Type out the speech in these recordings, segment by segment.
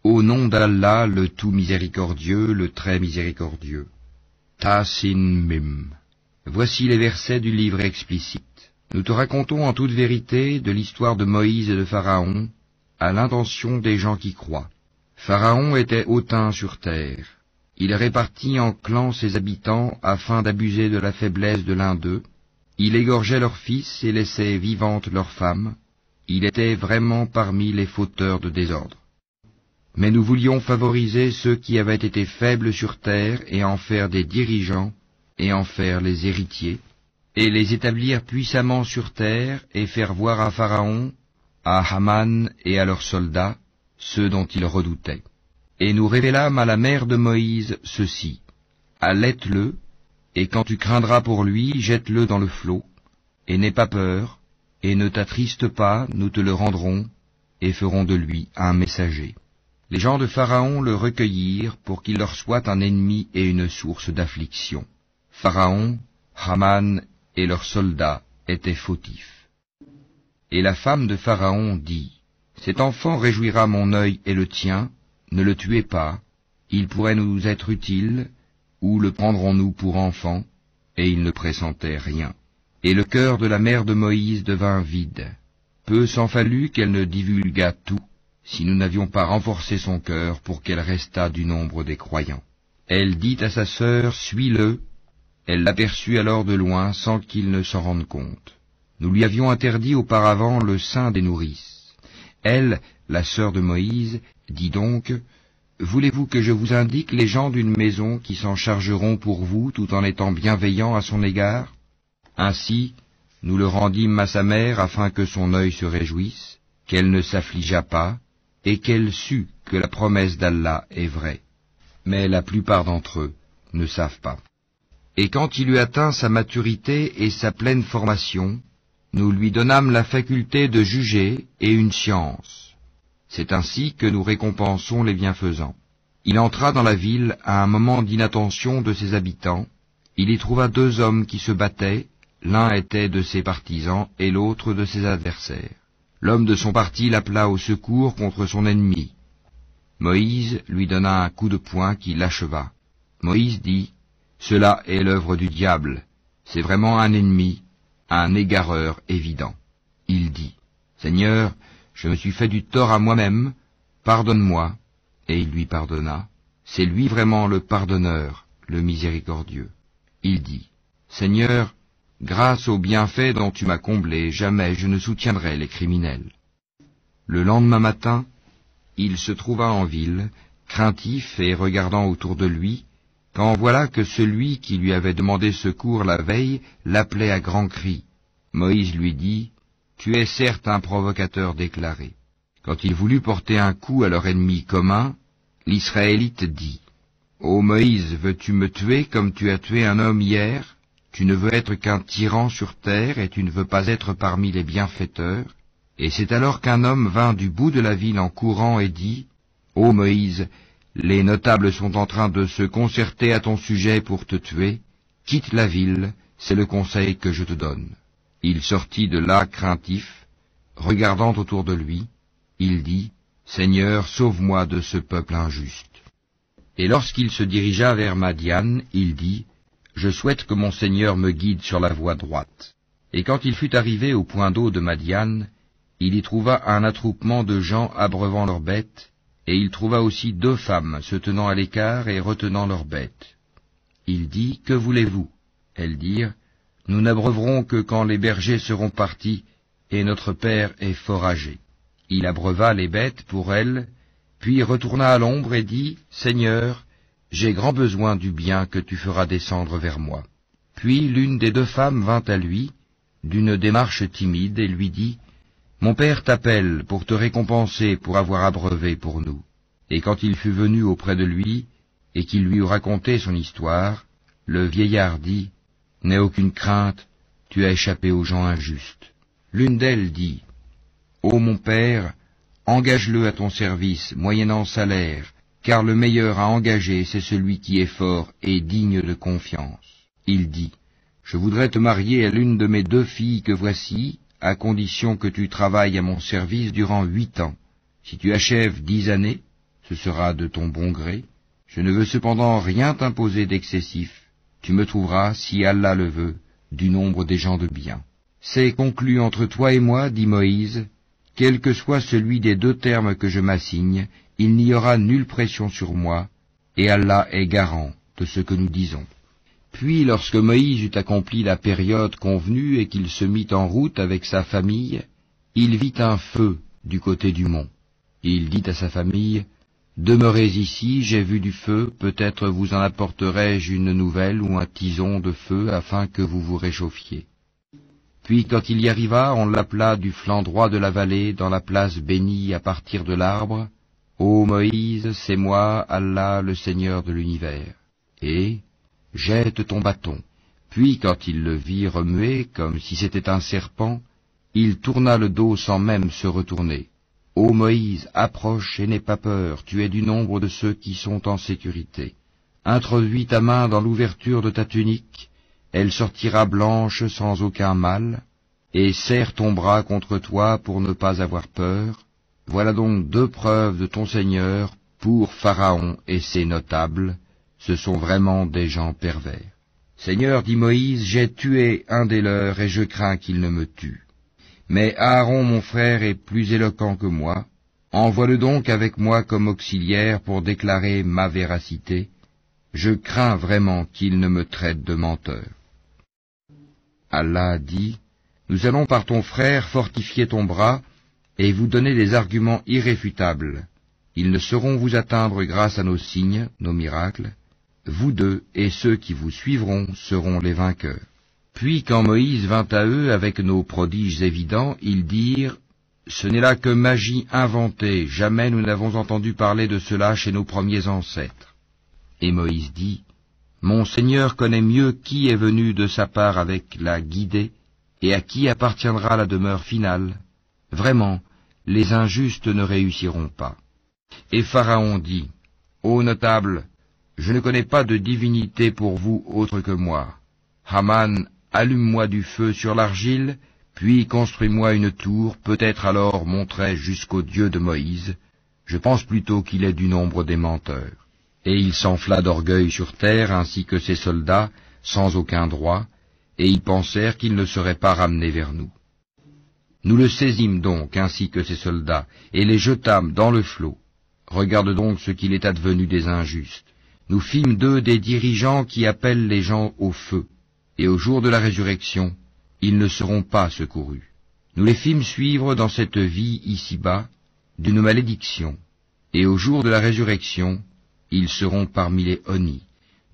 Au nom d'Allah, le tout miséricordieux, le très miséricordieux. Ta-sin-mim. Voici les versets du livre explicite. Nous te racontons en toute vérité de l'histoire de Moïse et de Pharaon, à l'intention des gens qui croient. Pharaon était hautain sur terre. Il répartit en clans ses habitants afin d'abuser de la faiblesse de l'un d'eux. Il égorgeait leurs fils et laissait vivantes leurs femmes. Il était vraiment parmi les fauteurs de désordre. Mais nous voulions favoriser ceux qui avaient été faibles sur terre et en faire des dirigeants et en faire les héritiers, et les établir puissamment sur terre et faire voir à Pharaon, à Haman et à leurs soldats, ceux dont ils redoutaient. Et nous révélâmes à la mère de Moïse ceci: allaite-le, et quand tu craindras pour lui, jette-le dans le flot, et n'aie pas peur, et ne t'attriste pas, nous te le rendrons, et ferons de lui un messager. Les gens de Pharaon le recueillirent pour qu'il leur soit un ennemi et une source d'affliction. Pharaon, Haman et leurs soldats étaient fautifs. Et la femme de Pharaon dit: cet enfant réjouira mon œil et le tien, ne le tuez pas, il pourrait nous être utile, ou le prendrons-nous pour enfant? Et il ne pressentait rien. Et le cœur de la mère de Moïse devint vide. Peu s'en fallut qu'elle ne divulguât tout, si nous n'avions pas renforcé son cœur pour qu'elle restât du nombre des croyants. Elle dit à sa sœur: suis-le. Elle l'aperçut alors de loin sans qu'il ne s'en rende compte. Nous lui avions interdit auparavant le sein des nourrices. Elle, la sœur de Moïse, dit donc: voulez-vous que je vous indique les gens d'une maison qui s'en chargeront pour vous tout en étant bienveillants à son égard? Ainsi, nous le rendîmes à sa mère afin que son œil se réjouisse, qu'elle ne s'affligeât pas, et qu'elle sût que la promesse d'Allah est vraie. Mais la plupart d'entre eux ne savent pas. Et quand il eut atteint sa maturité et sa pleine formation, nous lui donnâmes la faculté de juger et une science. C'est ainsi que nous récompensons les bienfaisants. Il entra dans la ville à un moment d'inattention de ses habitants. Il y trouva deux hommes qui se battaient, l'un était de ses partisans et l'autre de ses adversaires. L'homme de son parti l'appela au secours contre son ennemi. Moïse lui donna un coup de poing qui l'acheva. Moïse dit: cela est l'œuvre du diable, c'est vraiment un ennemi, un égareur évident. Il dit: Seigneur, je me suis fait du tort à moi-même, pardonne-moi. Et il lui pardonna. C'est lui vraiment le pardonneur, le miséricordieux. Il dit: Seigneur, grâce aux bienfaits dont tu m'as comblé, jamais je ne soutiendrai les criminels. Le lendemain matin, il se trouva en ville, craintif et regardant autour de lui, quand voilà que celui qui lui avait demandé secours la veille l'appelait à grands cris. Moïse lui dit: tu es certes un provocateur déclaré. Quand il voulut porter un coup à leur ennemi commun, l'Israélite dit: Ô Moïse, veux-tu me tuer comme tu as tué un homme hier? Tu ne veux être qu'un tyran sur terre et tu ne veux pas être parmi les bienfaiteurs. Et c'est alors qu'un homme vint du bout de la ville en courant et dit: Ô Moïse, les notables sont en train de se concerter à ton sujet pour te tuer. Quitte la ville, c'est le conseil que je te donne. Il sortit de là craintif, regardant autour de lui. Il dit: Seigneur, sauve-moi de ce peuple injuste. Et lorsqu'il se dirigea vers Madian, il dit: Je souhaite que mon Seigneur me guide sur la voie droite. Et quand il fut arrivé au point d'eau de Madian, il y trouva un attroupement de gens abreuvant leurs bêtes, et il trouva aussi deux femmes se tenant à l'écart et retenant leurs bêtes. Il dit: Que voulez-vous? Elles dirent: Nous n'abreuverons que quand les bergers seront partis, et notre père est fort âgé. Il abreuva les bêtes pour elles, puis retourna à l'ombre et dit: Seigneur, j'ai grand besoin du bien que tu feras descendre vers moi. Puis l'une des deux femmes vint à lui, d'une démarche timide, et lui dit: Mon père t'appelle pour te récompenser pour avoir abreuvé pour nous. Et quand il fut venu auprès de lui, et qu'il lui eut raconté son histoire, le vieillard dit: N'aie aucune crainte, tu as échappé aux gens injustes. L'une d'elles dit: Ô mon père, engage-le à ton service, moyennant salaire, car le meilleur à engager, c'est celui qui est fort et digne de confiance. Il dit: Je voudrais te marier à l'une de mes deux filles que voici, à condition que tu travailles à mon service durant 8 ans. Si tu achèves 10 années, ce sera de ton bon gré. Je ne veux cependant rien t'imposer d'excessif. Tu me trouveras, si Allah le veut, du nombre des gens de bien. C'est conclu entre toi et moi, dit Moïse, quel que soit celui des deux termes que je m'assigne, il n'y aura nulle pression sur moi, et Allah est garant de ce que nous disons. Puis, lorsque Moïse eut accompli la période convenue et qu'il se mit en route avec sa famille, il vit un feu du côté du mont. Il dit à sa famille, « Demeurez ici, j'ai vu du feu, peut-être vous en apporterai-je une nouvelle ou un tison de feu afin que vous vous réchauffiez. » Puis quand il y arriva, on l'appela du flanc droit de la vallée, dans la place bénie à partir de l'arbre, « Ô Moïse, c'est moi, Allah, le Seigneur de l'univers. » Et « Jette ton bâton. » Puis quand il le vit remuer, comme si c'était un serpent, il tourna le dos sans même se retourner. « Ô Moïse, approche et n'aie pas peur, tu es du nombre de ceux qui sont en sécurité. Introduis ta main dans l'ouverture de ta tunique, elle sortira blanche sans aucun mal, et serre ton bras contre toi pour ne pas avoir peur. Voilà donc deux preuves de ton Seigneur pour Pharaon et ses notables, ce sont vraiment des gens pervers. Seigneur, dit Moïse, j'ai tué un des leurs et je crains qu'il ne me tue. Mais Aaron, mon frère, est plus éloquent que moi. Envoie-le donc avec moi comme auxiliaire pour déclarer ma véracité. Je crains vraiment qu'il ne me traite de menteur. Allah dit, nous allons par ton frère fortifier ton bras et vous donner des arguments irréfutables. Ils ne sauront vous atteindre grâce à nos signes, nos miracles. Vous deux et ceux qui vous suivront seront les vainqueurs. Puis quand Moïse vint à eux avec nos prodiges évidents, ils dirent, « Ce n'est là que magie inventée, jamais nous n'avons entendu parler de cela chez nos premiers ancêtres. » Et Moïse dit, « Mon Seigneur connaît mieux qui est venu de sa part avec la guidée, et à qui appartiendra la demeure finale. Vraiment, les injustes ne réussiront pas. » Et Pharaon dit, « Ô notables, je ne connais pas de divinité pour vous autre que moi. Haman, allume-moi du feu sur l'argile, puis construis-moi une tour, peut-être alors monterai-je jusqu'au Dieu de Moïse. Je pense plutôt qu'il est du nombre des menteurs. » Et il s'enfla d'orgueil sur terre, ainsi que ses soldats, sans aucun droit, et ils pensèrent qu'ils ne seraient pas ramenés vers nous. Nous le saisîmes donc, ainsi que ses soldats, et les jetâmes dans le flot. Regarde donc ce qu'il est advenu des injustes. Nous fîmes d'eux des dirigeants qui appellent les gens au feu, et au jour de la résurrection, ils ne seront pas secourus. Nous les fîmes suivre dans cette vie ici-bas d'une malédiction, et au jour de la résurrection, ils seront parmi les honnis.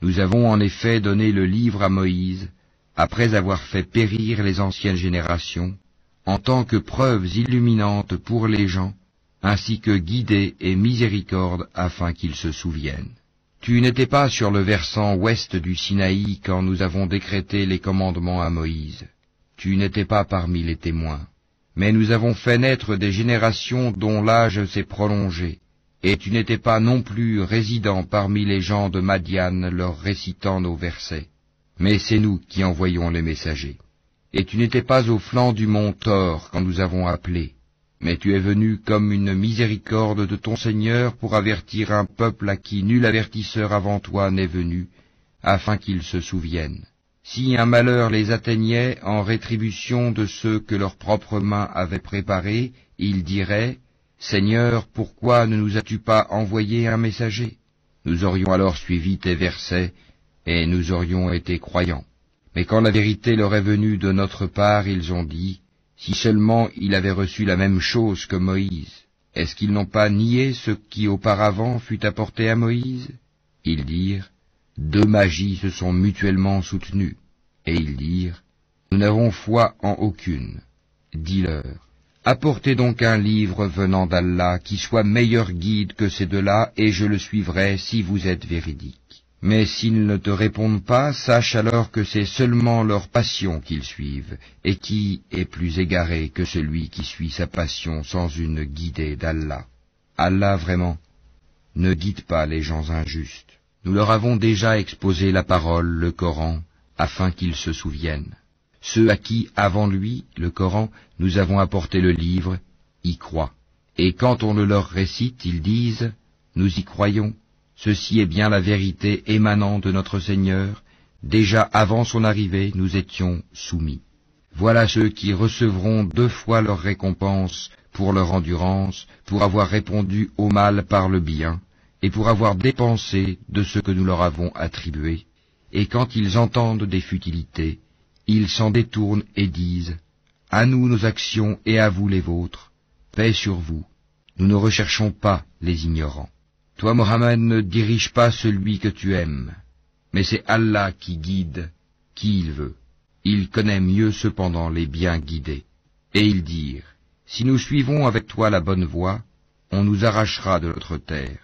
Nous avons en effet donné le livre à Moïse, après avoir fait périr les anciennes générations, en tant que preuves illuminantes pour les gens, ainsi que guidée et miséricorde afin qu'ils se souviennent. Tu n'étais pas sur le versant ouest du Sinaï quand nous avons décrété les commandements à Moïse. Tu n'étais pas parmi les témoins. Mais nous avons fait naître des générations dont l'âge s'est prolongé, et tu n'étais pas non plus résident parmi les gens de Madian leur récitant nos versets. Mais c'est nous qui envoyons les messagers. Et tu n'étais pas au flanc du mont Thor quand nous avons appelé. Mais tu es venu comme une miséricorde de ton Seigneur pour avertir un peuple à qui nul avertisseur avant toi n'est venu, afin qu'ils se souviennent. Si un malheur les atteignait en rétribution de ceux que leurs propres mains avaient préparés, ils diraient, « Seigneur, pourquoi ne nous as-tu pas envoyé un messager ?» Nous aurions alors suivi tes versets, et nous aurions été croyants. Mais quand la vérité leur est venue de notre part, ils ont dit, si seulement il avait reçu la même chose que Moïse, est-ce qu'ils n'ont pas nié ce qui auparavant fut apporté à Moïse? Ils dirent, deux magies se sont mutuellement soutenues. Et ils dirent, nous n'avons foi en aucune. Dis-leur, apportez donc un livre venant d'Allah qui soit meilleur guide que ces deux-là, et je le suivrai si vous êtes véridiques. Mais s'ils ne te répondent pas, sache alors que c'est seulement leur passion qu'ils suivent, et qui est plus égaré que celui qui suit sa passion sans une guidée d'Allah. Allah vraiment ne guide pas les gens injustes. Nous leur avons déjà exposé la parole, le Coran, afin qu'ils se souviennent. Ceux à qui, avant lui, le Coran, nous avons apporté le livre, y croient. Et quand on le leur récite, ils disent, nous y croyons, ceci est bien la vérité émanant de notre Seigneur, déjà avant son arrivée nous étions soumis. Voilà ceux qui recevront 2 fois leur récompense pour leur endurance, pour avoir répondu au mal par le bien, et pour avoir dépensé de ce que nous leur avons attribué. Et quand ils entendent des futilités, ils s'en détournent et disent « À nous nos actions et à vous les vôtres, paix sur vous, nous ne recherchons pas les ignorants. » Toi, Mohammed, ne dirige pas celui que tu aimes, mais c'est Allah qui guide qui il veut. Il connaît mieux cependant les bien guidés. Et ils dirent, si nous suivons avec toi la bonne voie, on nous arrachera de notre terre.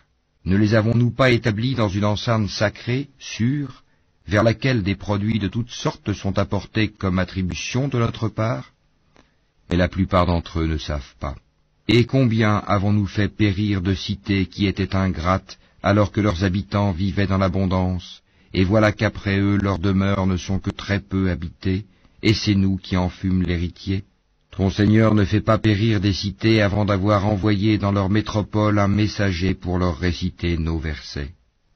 Ne les avons-nous pas établis dans une enceinte sacrée, sûre, vers laquelle des produits de toutes sortes sont apportés comme attribution de notre part? Mais la plupart d'entre eux ne savent pas. Et combien avons-nous fait périr de cités qui étaient ingrates, alors que leurs habitants vivaient dans l'abondance, et voilà qu'après eux leurs demeures ne sont que très peu habitées, et c'est nous qui en fûmes l'héritier. Ton Seigneur ne fait pas périr des cités avant d'avoir envoyé dans leur métropole un messager pour leur réciter nos versets.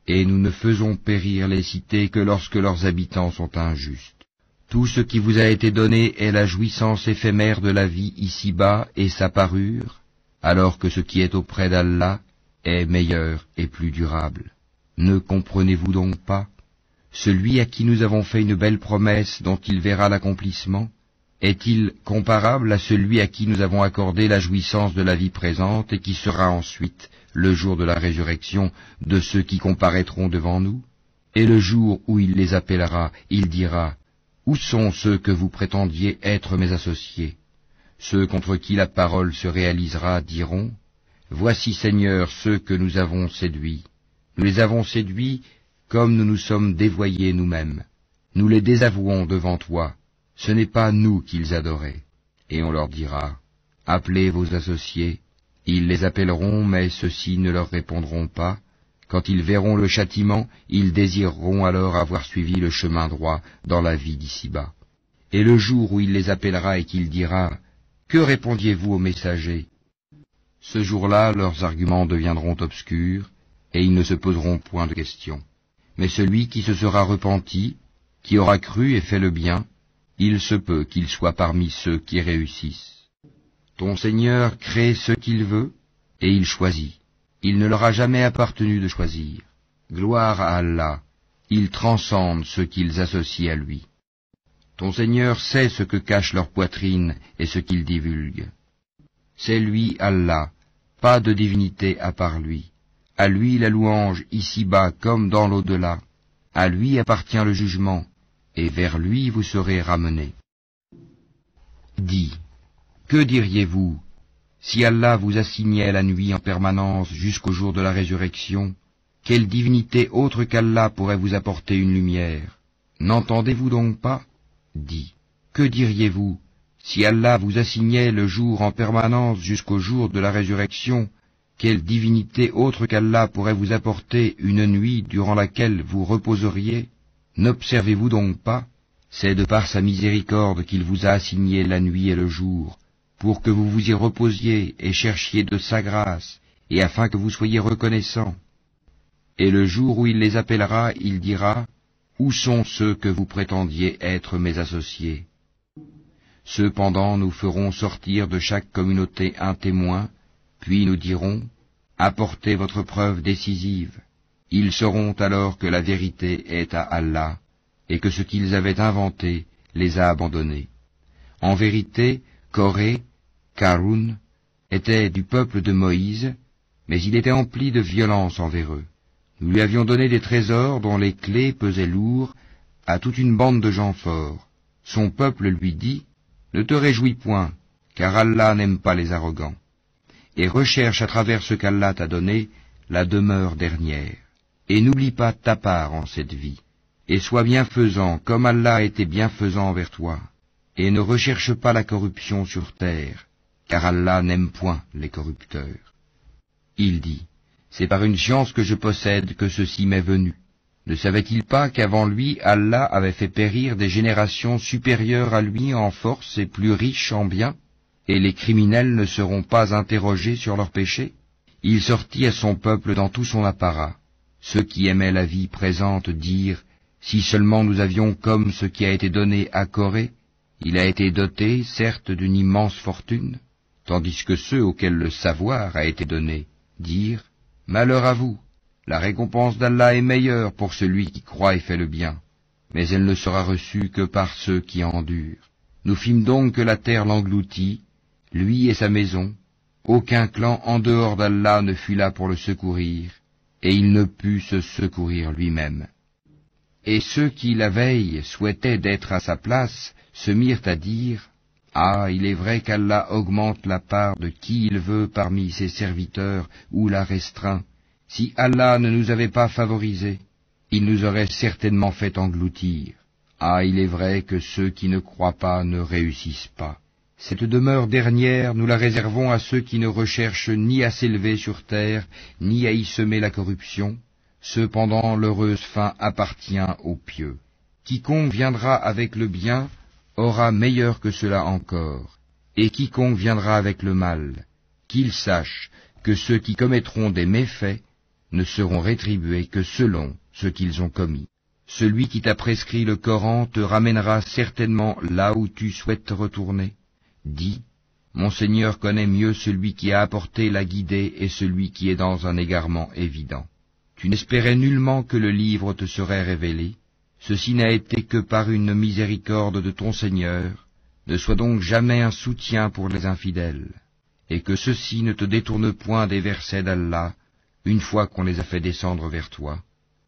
Et nous ne faisons périr les cités que lorsque leurs habitants sont injustes. Tout ce qui vous a été donné est la jouissance éphémère de la vie ici-bas et sa parure, alors que ce qui est auprès d'Allah est meilleur et plus durable. Ne comprenez-vous donc pas? Celui à qui nous avons fait une belle promesse dont il verra l'accomplissement, est-il comparable à celui à qui nous avons accordé la jouissance de la vie présente et qui sera ensuite, le jour de la résurrection, de ceux qui comparaîtront devant nous? Et le jour où il les appellera, il dira, où sont ceux que vous prétendiez être mes associés? Ceux contre qui la parole se réalisera diront, voici Seigneur ceux que nous avons séduits. Nous les avons séduits comme nous nous sommes dévoyés nous-mêmes. Nous les désavouons devant toi. Ce n'est pas nous qu'ils adoraient. Et on leur dira, appelez vos associés. Ils les appelleront, mais ceux-ci ne leur répondront pas. Quand ils verront le châtiment, ils désireront alors avoir suivi le chemin droit dans la vie d'ici-bas. Et le jour où il les appellera et qu'il dira, que répondiez-vous aux messagers? Ce jour-là, leurs arguments deviendront obscurs, et ils ne se poseront point de questions. Mais celui qui se sera repenti, qui aura cru et fait le bien, il se peut qu'il soit parmi ceux qui réussissent. Ton Seigneur crée ce qu'il veut, et il choisit. Il ne leur a jamais appartenu de choisir. Gloire à Allah, il transcende ceux qu'ils associent à lui. Ton Seigneur sait ce que cache leur poitrine et ce qu'ils divulguent. C'est lui, Allah, pas de divinité à part lui. À lui la louange ici-bas comme dans l'au-delà. À lui appartient le jugement, et vers lui vous serez ramenés. Dis, que diriez-vous si Allah vous assignait la nuit en permanence jusqu'au jour de la résurrection? Quelle divinité autre qu'Allah pourrait vous apporter une lumière? N'entendez-vous donc pas? Dis, que diriez-vous si Allah vous assignait le jour en permanence jusqu'au jour de la résurrection? Quelle divinité autre qu'Allah pourrait vous apporter une nuit durant laquelle vous reposeriez? N'observez-vous donc pas? C'est de par sa miséricorde qu'il vous a assigné la nuit et le jour, pour que vous vous y reposiez et cherchiez de sa grâce, et afin que vous soyez reconnaissants. Et le jour où il les appellera, il dira, où sont ceux que vous prétendiez être mes associés? Cependant nous ferons sortir de chaque communauté un témoin, puis nous dirons, apportez votre preuve décisive. Ils sauront alors que la vérité est à Allah, et que ce qu'ils avaient inventé les a abandonnés. En vérité, Corée, Karun, était du peuple de Moïse, mais il était empli de violence envers eux. Nous lui avions donné des trésors dont les clés pesaient lourd à toute une bande de gens forts. Son peuple lui dit, ne te réjouis point, car Allah n'aime pas les arrogants. Et recherche à travers ce qu'Allah t'a donné la demeure dernière. Et n'oublie pas ta part en cette vie. Et sois bienfaisant comme Allah a été bienfaisant envers toi. Et ne recherche pas la corruption sur terre, car Allah n'aime point les corrupteurs. Il dit, c'est par une science que je possède que ceci m'est venu. Ne savait-il pas qu'avant lui, Allah avait fait périr des générations supérieures à lui en force et plus riches en biens? Et les criminels ne seront pas interrogés sur leurs péchés? Il sortit à son peuple dans tout son apparat. Ceux qui aimaient la vie présente dirent, si seulement nous avions comme ce qui a été donné à Corée, il a été doté, certes, d'une immense fortune, tandis que ceux auxquels le savoir a été donné dirent, malheur à vous, la récompense d'Allah est meilleure pour celui qui croit et fait le bien, mais elle ne sera reçue que par ceux qui endurent. Nous fîmes donc que la terre l'engloutit, lui et sa maison. Aucun clan en dehors d'Allah ne fut là pour le secourir, et il ne put se secourir lui-même. Et ceux qui, la veille, souhaitaient d'être à sa place, se mirent à dire, « Ah, il est vrai qu'Allah augmente la part de qui il veut parmi ses serviteurs ou la restreint. Si Allah ne nous avait pas favorisés, il nous aurait certainement fait engloutir. Ah, il est vrai que ceux qui ne croient pas ne réussissent pas. Cette demeure dernière, nous la réservons à ceux qui ne recherchent ni à s'élever sur terre, ni à y semer la corruption. Cependant, l'heureuse fin appartient aux pieux. Quiconque viendra avec le bien aura meilleur que cela encore, et quiconque viendra avec le mal, qu'il sache que ceux qui commettront des méfaits ne seront rétribués que selon ce qu'ils ont commis. Celui qui t'a prescrit le Coran te ramènera certainement là où tu souhaites te retourner. Dis, mon Seigneur connaît mieux celui qui a apporté la guidée et celui qui est dans un égarement évident. Tu n'espérais nullement que le livre te serait révélé. Ceci n'a été que par une miséricorde de ton Seigneur. Ne sois donc jamais un soutien pour les infidèles, et que ceux-ci ne te détournent point des versets d'Allah, une fois qu'on les a fait descendre vers toi.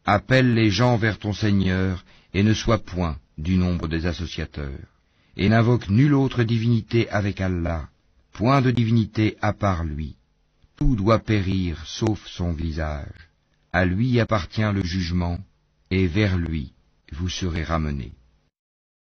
Appelle les gens vers ton Seigneur, et ne sois point du nombre des associateurs. Et n'invoque nulle autre divinité avec Allah, point de divinité à part lui. Tout doit périr sauf son visage. À lui appartient le jugement, et vers lui vous serez ramenés.